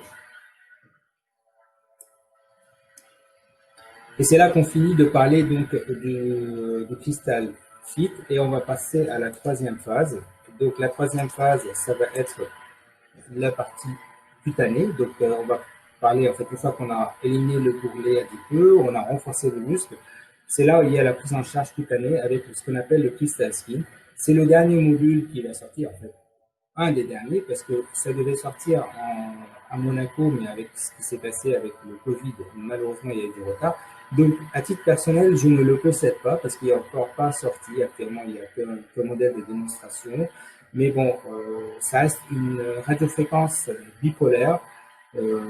Et c'est là qu'on finit de parler donc de Crystal Fit, et on va passer à la troisième phase. Donc la troisième phase, ça va être la partie cutanée. Donc, on va parler, en fait, une fois qu'on a éliminé le bourrelet adipeux, on a renforcé le muscle. C'est là où il y a la prise en charge cutanée avec ce qu'on appelle le Crystal Skin. C'est le dernier module qui va sortir, en fait. Un des derniers, parce que ça devait sortir à Monaco, mais avec ce qui s'est passé avec le Covid, malheureusement, il y a eu du retard. Donc, à titre personnel, je ne le possède pas parce qu'il n'est encore pas sorti. Actuellement, il n'y a qu'un modèle de démonstration. Mais bon, ça reste une radiofréquence bipolaire euh,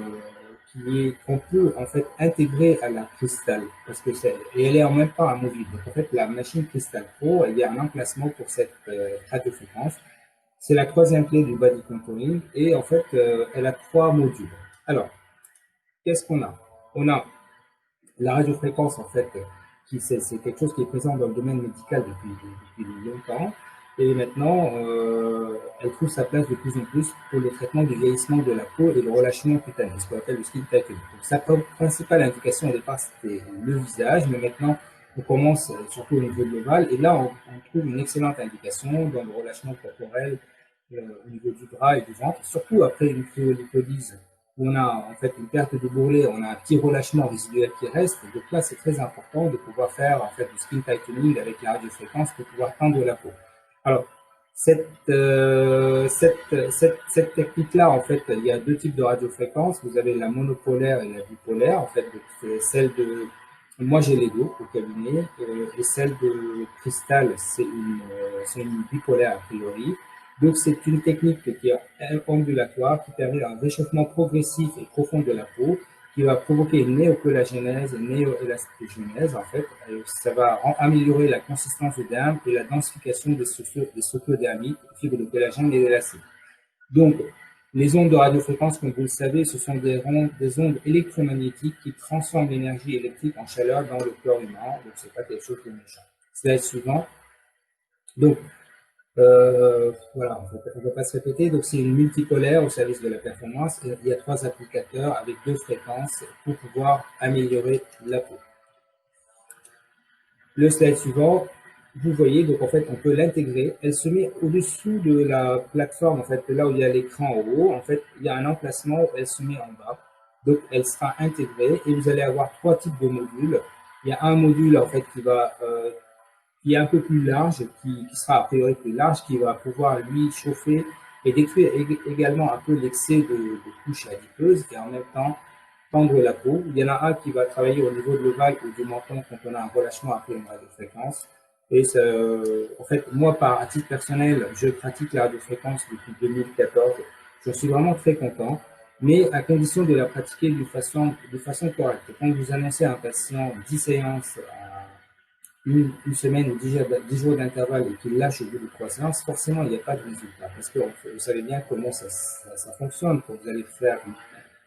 qu'on peut en fait intégrer à la Crystal parce que et elle est en même temps amovible. Donc en fait, la machine Crystal Pro, il y a un emplacement pour cette radiofréquence. C'est la troisième clé du body contouring et en fait, elle a 3 modules. Alors, qu'est-ce qu'on a? On a la radiofréquence, en fait, c'est quelque chose qui est présent dans le domaine médical depuis longtemps. Et maintenant, elle trouve sa place de plus en plus pour le traitement du vieillissement de la peau et le relâchement cutané, ce qu'on appelle le skin tightening. Donc, sa principale indication au départ, c'était le visage, mais maintenant, on commence surtout au niveau global. Et là, on trouve une excellente indication dans le relâchement corporel au niveau du bras et du ventre, surtout après une cryolipolyse où on a en fait une perte de bourrelet, on a un petit relâchement résiduel qui reste. Donc là, c'est très important de pouvoir faire en fait du skin tightening avec la radiofréquence pour pouvoir tendre la peau. Alors, cette technique-là, en fait, il y a 2 types de radiofréquences. Vous avez la monopolaire et la bipolaire. En fait, celle de, moi j'ai les deux au cabinet, et celle de Cristal, c'est une bipolaire a priori. Donc, c'est une technique qui est ambulatoire, qui permet un réchauffement progressif et profond de la peau, qui va provoquer une néocollagénèse, une néoélastogénèse, en fait. Ça va améliorer la consistance du derme et la densification des structures dermiques, fibres de collagène et d'élastique. Donc, les ondes de radiofréquence, comme vous le savez, ce sont des ondes électromagnétiques qui transforment l'énergie électrique en chaleur dans le corps humain. Donc, c'est pas quelque chose de méchant. Slide suivant. Donc, voilà, on ne va pas se répéter. Donc, c'est une multipolaire au service de la performance. Il y a 3 applicateurs avec 2 fréquences pour pouvoir améliorer la peau. Le slide suivant, vous voyez, donc en fait, on peut l'intégrer. Elle se met au-dessous de la plateforme, en fait, là où il y a l'écran en haut. En fait, il y a un emplacement où elle se met en bas. Donc, elle sera intégrée et vous allez avoir 3 types de modules. Il y a un module, en fait, qui est un peu plus large, qui sera a priori plus large, qui va pouvoir lui chauffer et détruire également un peu l'excès de couches adipeuses et en même temps tendre la peau. Il y en a un qui va travailler au niveau de l'ovale ou du menton quand on a un relâchement après une radiofréquence. Et en fait, moi, à titre personnel, je pratique la radiofréquence depuis 2014. Je suis vraiment très content, mais à condition de la pratiquer de façon correcte. Quand vous annoncez à un patient 10 séances une semaine ou 10 jours d'intervalle et qu'il lâche au bout de 3 séances, forcément, il n'y a pas de résultat. Parce que vous savez bien comment ça fonctionne quand vous allez faire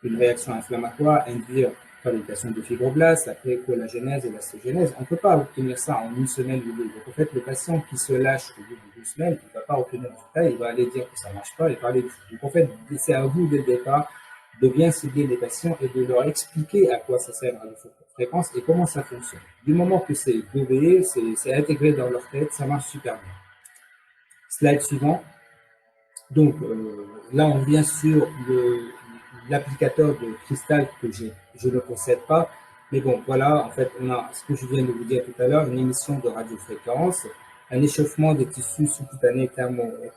une réaction inflammatoire, induire fabrication de fibroblastes, après collagénèse et l'astéogénèse. On ne peut pas obtenir ça en une semaine ou deux. Donc, en fait, le patient qui se lâche au bout de 2 semaines, il ne va pas obtenir le résultat, il va aller dire que ça ne marche pas, et parler de tout. Donc, en fait, c'est à vous, dès le départ, de bien cibler les patients et de leur expliquer à quoi ça sert la radiofréquence et comment ça fonctionne. Du moment que c'est gobé, c'est intégré dans leur tête, ça marche super bien. Slide suivant. Donc là, on vient sur l'applicateur de cristal que je ne possède pas. Mais bon, voilà, en fait, on a ce que je viens de vous dire tout à l'heure, une émission de radiofréquence, un échauffement des tissus sous-cutanés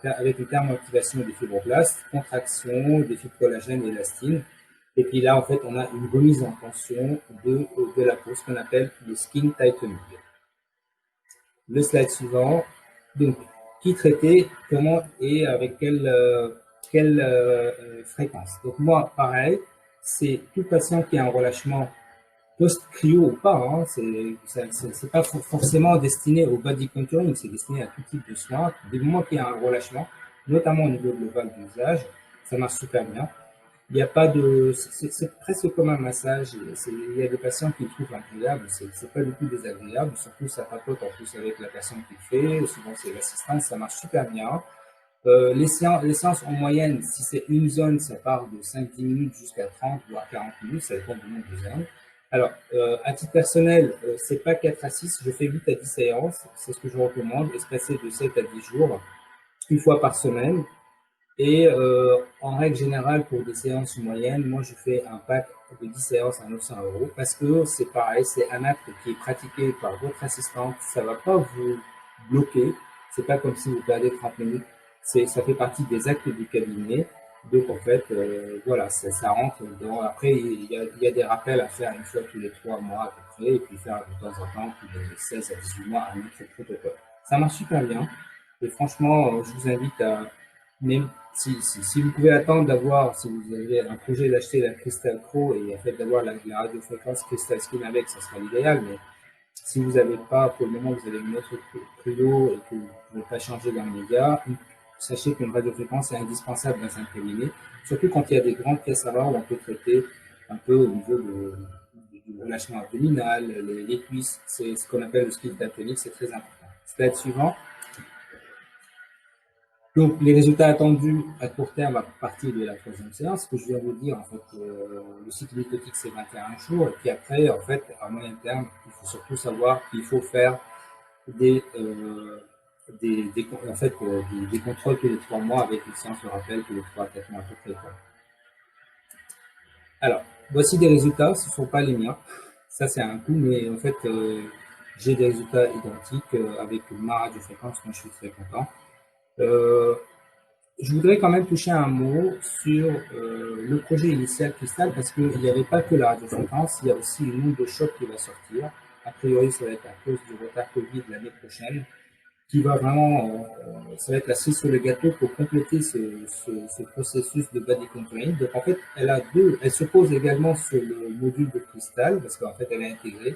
avec une thermoactivation des fibroblastes, contraction des fibres collagène et élastine. Et puis là, en fait, on a une remise en tension de la peau, ce qu'on appelle le skin tightening. Le slide suivant. Donc, qui traiter, comment et avec quelle fréquence. Donc moi, pareil, c'est tout patient qui a un relâchement post-cryo ou pas, hein, c'est pas forcément destiné au body contouring, c'est destiné à tout type de soins. Dès le moment qu'il y a un relâchement, notamment au niveau global du visage, ça marche super bien. Il n'y a pas de, c'est presque comme un massage. Il y a des patients qui le trouvent agréable. C'est pas du tout désagréable. Surtout, ça papote en plus avec la personne qui le fait. Souvent, c'est l'assistante. Ça marche super bien. Les séances en moyenne, si c'est une zone, ça part de 5-10 minutes jusqu'à 30 voire 40 minutes. Ça dépend du nombre de zones. Alors, à titre personnel, c'est pas 4 à 6. Je fais 8 à 10 séances. C'est ce que je recommande. Espacé de 7 à 10 jours, une fois par semaine. Et en règle générale, pour des séances moyennes, moi je fais un pack de 10 séances à 900 € parce que c'est pareil, c'est un acte qui est pratiqué par votre assistante, ça va pas vous bloquer, c'est pas comme si vous perdez 30 minutes, ça fait partie des actes du cabinet. Donc en fait, voilà, ça rentre dans. Après, il y a des rappels à faire une fois tous les 3 mois à peu près, et puis faire de temps en temps tous les 16 à 18 mois un autre protocole. Ça marche super bien. Et franchement, je vous invite à, même si vous pouvez attendre d'avoir, si vous avez un projet d'acheter la Crystal Pro et en fait d'avoir la radiofréquence Crystal Skin avec, ça sera l'idéal. Mais si vous n'avez pas, pour le moment, vous avez une autre cryo et que vous ne pouvez pas changer dans le média, sachez qu'une radiofréquence est indispensable dans un cabinet, surtout quand il y a des grandes pièces à voir où on peut traiter un peu au niveau du relâchement abdominal, les cuisses, c'est ce qu'on appelle le skill tonique, c'est très important. Slide suivant. Donc, les résultats attendus à court terme à partir de la troisième séance, ce que je viens de vous dire, en fait, le cycle mitotique, c'est 21 jours. Et puis après, en fait, à moyen terme, il faut surtout savoir qu'il faut faire en fait, des contrôles tous les 3 mois avec une séance de rappel tous les 3 à 4 mois à peu près. Alors, voici des résultats, ce ne sont pas les miens. Ça, c'est un coup, mais en fait, j'ai des résultats identiques avec ma radiofréquence, moi je suis très content. Je voudrais quand même toucher un mot sur le projet initial Crystal parce qu'il n'y avait pas que la radiofréquence, il y a aussi une onde de choc qui va sortir. A priori, ça va être à cause du retard Covid l'année prochaine, qui va vraiment, ça va être la cerise sur le gâteau pour compléter ce processus de body contouring. Donc en fait, elle se pose également sur le module de Crystal parce qu'en fait, elle est intégrée.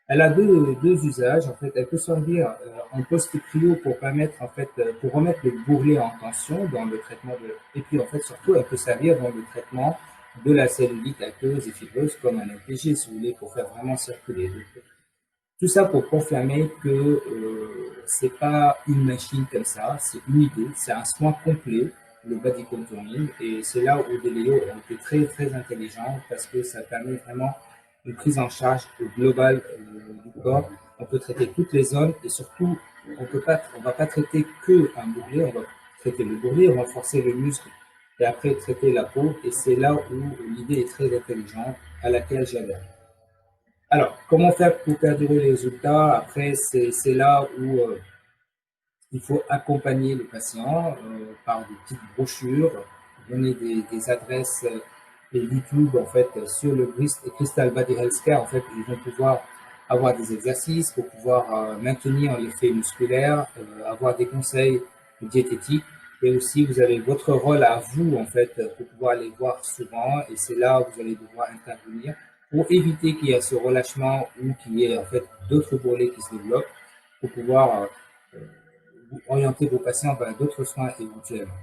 Elle a deux usages. En fait, elle peut servir en post-cryo pour permettre, en fait, pour remettre le bourrelet en tension dans le traitement et puis, en fait, surtout, elle peut servir dans le traitement de la cellulite aqueuse et fibreuse comme un MPG, si vous voulez, pour faire vraiment circuler. Tout ça pour confirmer que c'est pas une machine comme ça, c'est une idée, c'est un soin complet, le body contouring, et c'est là où Deleo a été très, très intelligent parce que ça permet vraiment une prise en charge globale du corps. On peut traiter toutes les zones et surtout, on va pas traiter que un bourrelet, on va traiter le bourrelet, renforcer le muscle et après traiter la peau. Et c'est là où l'idée est très intelligente à laquelle j'adhère. Alors, comment faire pour perdurer les résultats? Après, c'est là où il faut accompagner le patient par des petites brochures, donner des adresses et YouTube en fait sur le Crystal Body Healthcare. En fait, ils vont pouvoir avoir des exercices pour pouvoir maintenir l'effet musculaire, avoir des conseils diététiques. Et aussi, vous avez votre rôle à vous en fait pour pouvoir les voir souvent. Et c'est là où vous allez devoir intervenir pour éviter qu'il y ait ce relâchement ou qu'il y ait en fait d'autres bourrelets qui se développent pour pouvoir orienter vos patients vers d'autres soins éventuellement.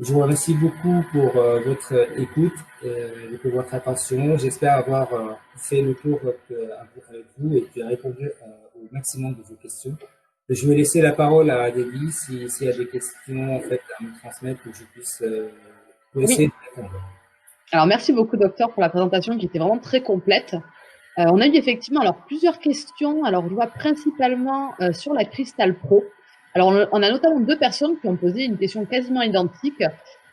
Je vous remercie beaucoup pour votre écoute et pour votre attention. J'espère avoir fait le tour avec vous et puis répondu au maximum de vos questions. Je vais laisser la parole à Adélie s'il y a des questions en fait à me transmettre pour que je puisse pour essayer Oui. de répondre. Alors, merci beaucoup, docteur, pour la présentation qui était vraiment très complète. On a eu effectivement alors plusieurs questions. Alors, je vois principalement sur la Crystal Pro. Alors, on a notamment deux personnes qui ont posé une question quasiment identique.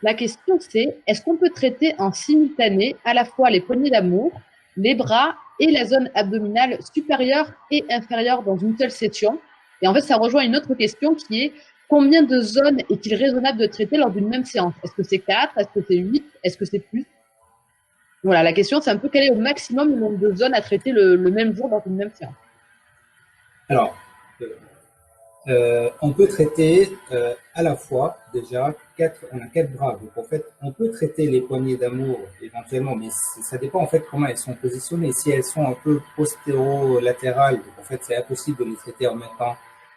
La question, c'est est-ce qu'on peut traiter en simultané à la fois les poignées d'amour, les bras et la zone abdominale supérieure et inférieure dans une seule session? Et en fait, ça rejoint une autre question qui est combien de zones est-il raisonnable de traiter lors d'une même séance? Est-ce que c'est 4? Est-ce que c'est 8? Est-ce que c'est plus? Voilà, la question, c'est un peu quel est au maximum le nombre de zones à traiter le même jour dans une même séance. Alors, on peut traiter à la fois déjà on a quatre bras. Donc en fait, on peut traiter les poignées d'amour éventuellement, mais ça dépend en fait comment elles sont positionnées. Si elles sont un peu postéro-latérales, donc en fait c'est impossible de les traiter en même temps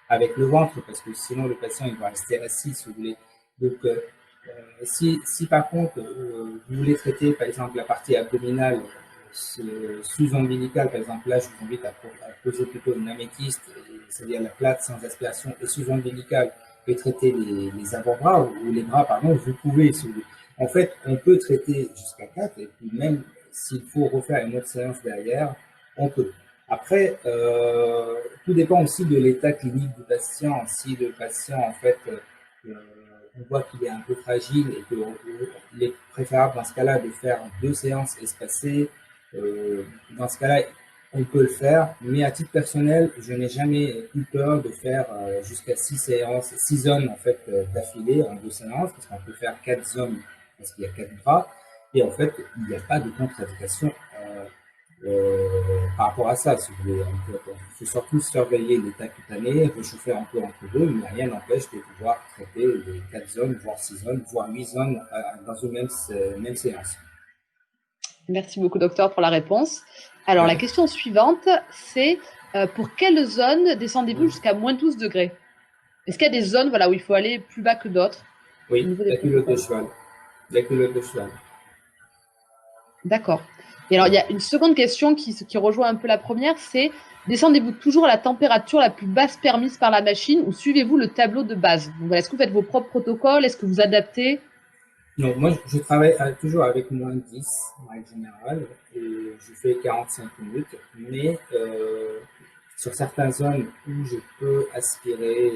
avec le ventre parce que sinon le patient il va rester assis si vous voulez. Donc si par contre vous voulez traiter par exemple la partie abdominale sous-ombilicale, par exemple, là je vous invite à poser plutôt une améthyste, c'est-à-dire la plate sans aspiration et sous-ombilicale et traiter les avant-bras ou les bras, pardon, vous pouvez, en fait, on peut traiter jusqu'à 4 et puis même s'il faut refaire une autre séance derrière, on peut. Après, tout dépend aussi de l'état clinique du patient. Si le patient, en fait, on voit qu'il est un peu fragile et qu'il est préférable dans ce cas-là de faire deux séances espacées, dans ce cas-là, on peut le faire, mais à titre personnel, je n'ai jamais eu peur de faire jusqu'à 6 séances, 6 zones en fait d'affilée en 2 séances, parce qu'on peut faire 4 zones parce qu'il y a 4 bras, et en fait, il n'y a pas de contre-indication par rapport à ça. Si vous voulez, on faut surtout surveiller l'état cutané, réchauffer un peu entre deux, mais rien n'empêche de pouvoir traiter les 4 zones, voire 6 zones, voire 8 zones dans une même séance. Merci beaucoup, docteur, pour la réponse. Alors, la Ouais. question suivante, c'est pour quelle zone descendez-vous jusqu'à moins 12 degrés? Est-ce qu'il y a des zones voilà, où il faut aller plus bas que d'autres au Oui, niveau des la culotte de protocoles? cheval. La culotte de cheval. D'accord. Et alors, il y a une seconde question qui rejoint un peu la première, c'est descendez-vous toujours à la température la plus basse permise par la machine ou suivez-vous le tableau de base? Donc, voilà, est-ce que vous faites vos propres protocoles? Est-ce que vous adaptez? Donc, moi, je travaille toujours avec moins de 10 en règle générale, et je fais 45 minutes, mais sur certaines zones où je peux aspirer,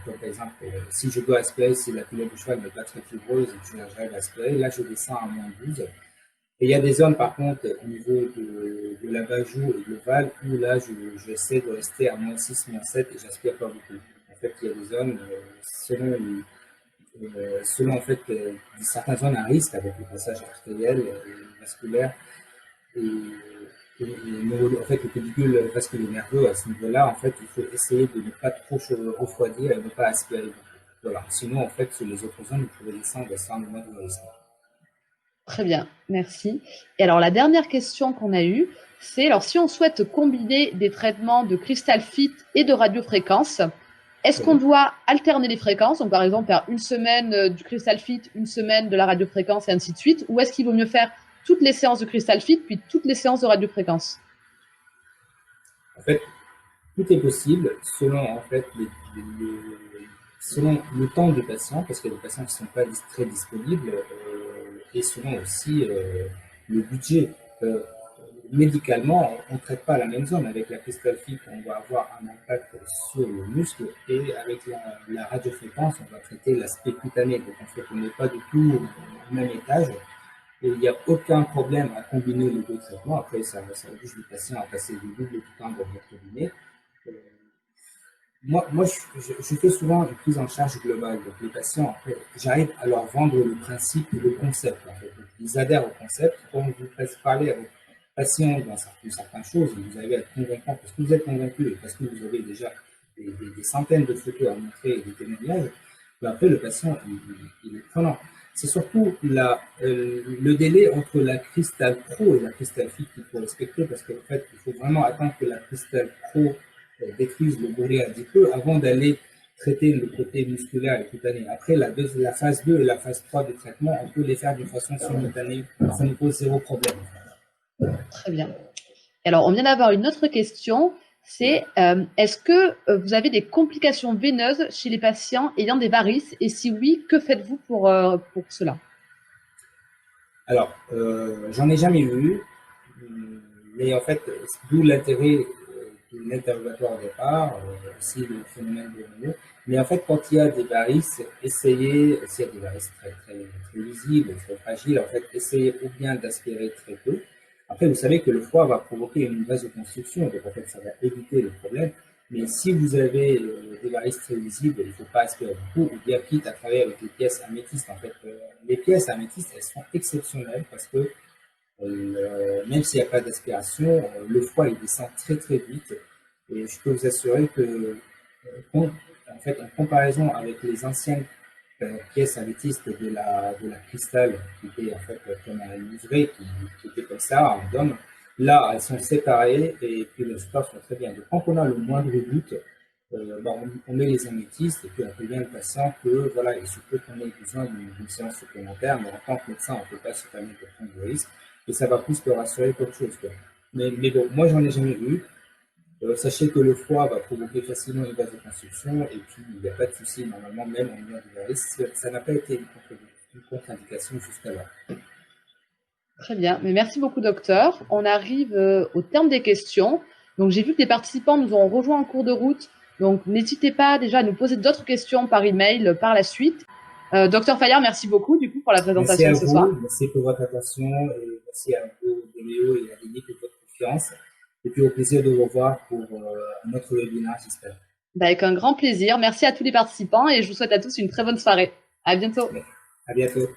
comme par exemple, si je dois aspirer, si la culotte de cheval n'est pas très fibreuse et que j'arrive à aspirer, là, je descends à moins 12. Et il y a des zones, par contre, au niveau de l'abat-joue et de l'ovale, où là, j'essaie de rester à moins 6, moins 7 et j'aspire pas beaucoup. En fait, il y a des zones, selon en fait, certaines zones à risque avec le passage artériel et vasculaire en fait, le pédicule vasculaire nerveux à ce niveau-là, en fait, il faut essayer de ne pas trop refroidir et de ne pas aspirer beaucoup. Voilà. Sinon, en fait, sur les autres zones, vous pouvez descendre sans le moindre risque. Très bien, merci. Et alors, la dernière question qu'on a eue, c'est alors si on souhaite combiner des traitements de cristal fit et de radiofréquence, est-ce qu'on Oui. doit alterner les fréquences, donc par exemple faire une semaine du cristal fit, une semaine de la radiofréquence et ainsi de suite, ou est-ce qu'il vaut mieux faire toutes les séances de cristal fit puis toutes les séances de radiofréquence? En fait, tout est possible selon en fait selon le temps du patient, parce qu'il y a des patients qui ne sont pas très disponibles, et selon aussi le budget. Euh, Médicalement, on ne traite pas la même zone. Avec la crystal fit, on va avoir un impact sur le muscle, et avec la radiofréquence, on va traiter l'aspect cutané. Donc en fait, on n'est pas du tout au même étage. Et il n'y a aucun problème à combiner les deux traitements. Après, ça oblige le patient à passer du double du temps dans votre cabinet. Euh, moi je fais souvent une prise en charge globale. Donc, les patients, après, j'arrive à leur vendre le principe et le concept. En fait. Donc, ils adhèrent au concept. Quand vous parlez à vos patients dans certaines choses, vous allez être convaincant parce que vous êtes convaincu et parce que vous avez déjà des centaines de photos à montrer et des témoignages. Mais après, le patient, il est prenant. C'est surtout le délai entre la Crystal Pro et la Crystal Fit qu'il faut respecter, parce qu'en fait, il faut vraiment attendre que la Crystal Pro détruise le bourrelet adipeux avant d'aller traiter le côté musculaire et cutané. Après, la phase 2 et la phase 3 du traitement, on peut les faire de façon simultanée. Ça nous pose zéro problème. Très bien. Alors, on vient d'avoir une autre question. C'est est-ce que vous avez des complications veineuses chez les patients ayant des varices? Et si oui, que faites-vous pour cela? Alors, j'en ai jamais eu, mais en fait, d'où l'intérêt de l'interrogatoire au départ, aussi le phénomène de Renault. Mais en fait, quand il y a des varices, essayez, s'il y a des varices très visibles, très fragiles, en fait, essayez ou bien d'aspirer très peu. Après, vous savez que le froid va provoquer une vasoconstriction, donc en fait, ça va éviter le problème. Mais si vous avez des varices très visibles, il ne faut pas aspirer beaucoup, ou bien quitte à travailler avec les pièces améthystes. En fait, les pièces améthystes, elles sont exceptionnelles parce que même s'il n'y a pas d'aspiration, le froid il descend très très vite. Et je peux vous assurer que, en fait, en comparaison avec les anciennes pièces améthystes de la cristal, qui était en fait comme un livret qui était comme ça, en dôme, là elles sont séparées et puis le score sont très bien. Donc quand on a le moindre doute, on met les améthystes et puis on prévient le patient que voilà, il se peut qu'on ait besoin d'une séance supplémentaire, mais en tant que médecin, on ne peut pas se permettre de prendre de risques et ça va plus le rassurer qu'autre chose, quoi. Mais bon, moi j'en ai jamais vu. Sachez que le froid va provoquer facilement une vasoconstriction et puis il n'y a pas de souci normalement, même en ayant du varices, ça n'a pas été une contre-indication jusqu'alors. Très bien. Mais merci beaucoup, docteur. On arrive au terme des questions. Donc, j'ai vu que des participants nous ont rejoints en cours de route. Donc, n'hésitez pas déjà à nous poser d'autres questions par email par la suite. Docteur Fayard, merci beaucoup du coup pour la Merci présentation à de ce soir. vous, merci pour votre attention et merci à vous, Léo et à Lily pour votre confiance. Et puis au plaisir de vous revoir pour notre webinaire, j'espère. Avec un grand plaisir. Merci à tous les participants et je vous souhaite à tous une très bonne soirée. À bientôt. À bientôt.